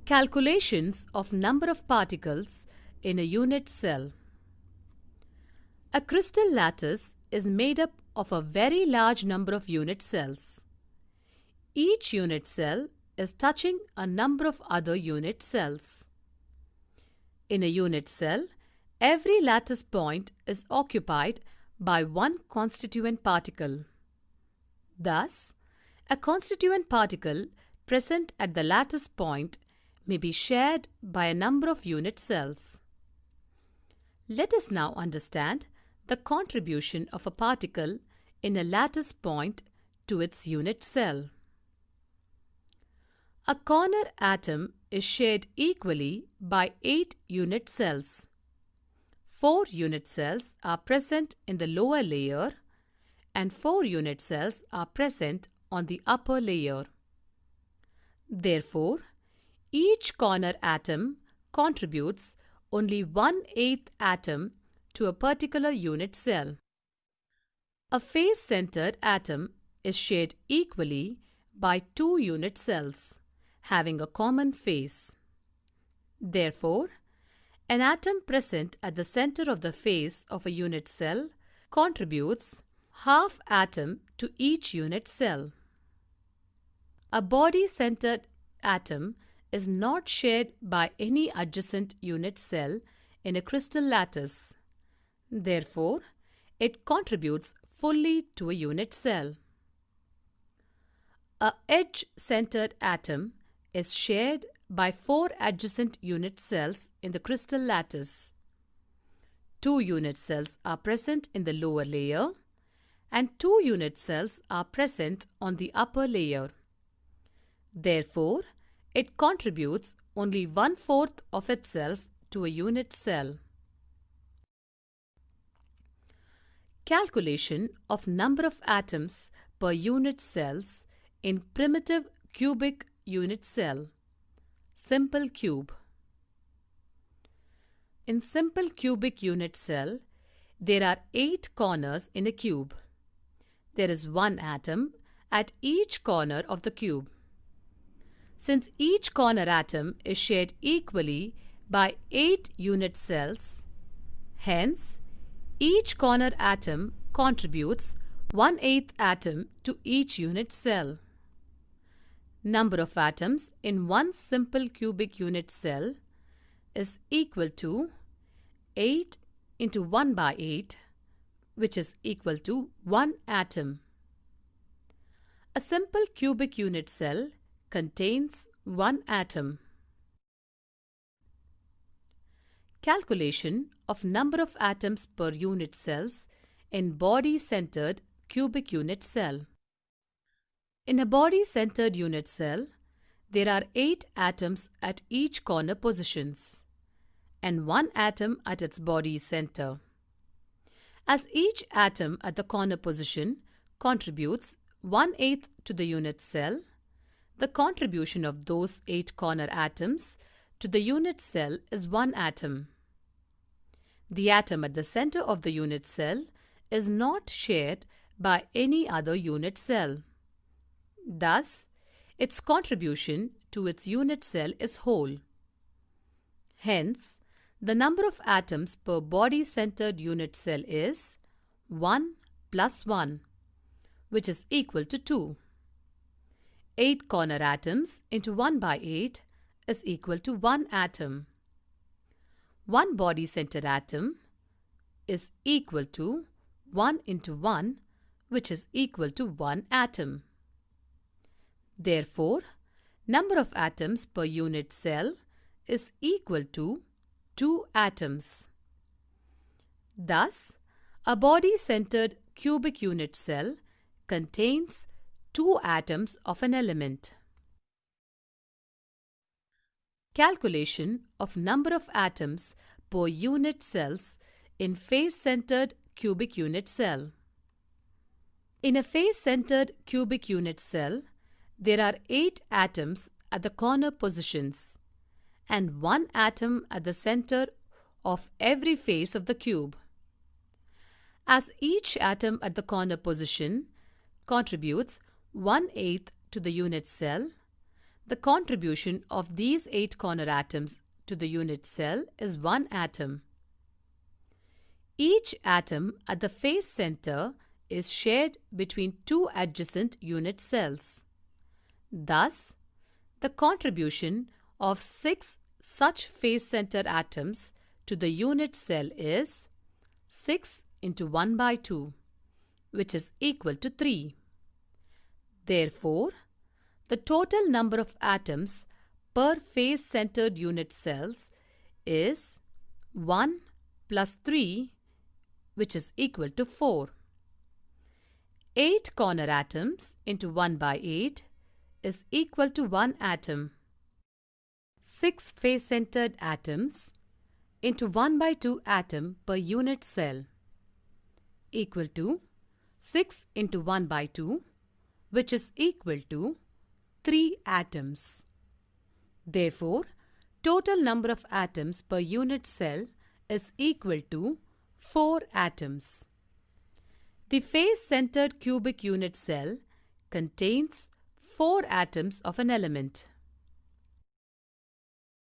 Calculations of number of particles in a unit cell. A crystal lattice is made up of a very large number of unit cells. Each unit cell is touching a number of other unit cells. In a unit cell, every lattice point is occupied by one constituent particle. Thus, a constituent particle present at the lattice point may be shared by a number of unit cells. Let us now understand the contribution of a particle in a lattice point to its unit cell. A corner atom is shared equally by 8 unit cells. 4 unit cells are present in the lower layer and 4 unit cells are present on the upper layer. Therefore, each corner atom contributes only 1/8 atom to a particular unit cell. A face-centered atom is shared equally by 2 unit cells, having a common face. Therefore, an atom present at the center of the face of a unit cell contributes half atom to each unit cell. A body-centered atom is not shared by any adjacent unit cell in a crystal lattice. Therefore, it contributes fully to a unit cell. A edge-centered atom is shared by 4 adjacent unit cells in the crystal lattice. 2 unit cells are present in the lower layer and 2 unit cells are present on the upper layer. Therefore, it contributes only 1/4 of itself to a unit cell. Calculation of number of atoms per unit cells in primitive cubic unit cell. Simple cube. In simple cubic unit cell, there are 8 corners in a cube. There is 1 atom at each corner of the cube. Since each corner atom is shared equally by 8 unit cells, hence, each corner atom contributes 1/8 atom to each unit cell. Number of atoms in one simple cubic unit cell is equal to 8 into 1/8, which is equal to 1 atom. A simple cubic unit cell contains 1 atom. Calculation of number of atoms per unit cells in body-centered cubic unit cell. In a body-centered unit cell, there are 8 atoms at each corner positions and 1 atom at its body center. As each atom at the corner position contributes 1/8 to the unit cell, the contribution of those 8 corner atoms to the unit cell is 1 atom. The atom at the center of the unit cell is not shared by any other unit cell. Thus, its contribution to its unit cell is whole. Hence, the number of atoms per body-centered unit cell is 1 plus 1, which is equal to 2. 8 corner atoms into 1/8 is equal to 1 atom. 1 body-centered atom is equal to 1 into 1, which is equal to 1 atom. Therefore, number of atoms per unit cell is equal to 2 atoms. Thus, a body-centered cubic unit cell contains 2 atoms of an element. Calculation of number of atoms per unit cells in face-centered cubic unit cell. In a face-centered cubic unit cell, there are 8 atoms at the corner positions and 1 atom at the center of every face of the cube. As each atom at the corner position contributes 1/8 to the unit cell, The contribution of these 8 corner atoms to the unit cell is 1 atom. Each atom at the face center is shared between 2 adjacent unit cells. Thus, the contribution of 6 such face-centered atoms to the unit cell is 6 into 1 by 2, which is equal to 3. Therefore, the total number of atoms per face-centered unit cells is 1 plus 3, which is equal to 4. 8 corner atoms into 1 by 8 is equal to 1 atom. 6 face-centered atoms into 1 by 2 atom per unit cell equal to 6 into 1 by 2, which is equal to 3 atoms. Therefore, total number of atoms per unit cell is equal to 4 atoms. The face-centered cubic unit cell contains 4 atoms of an element.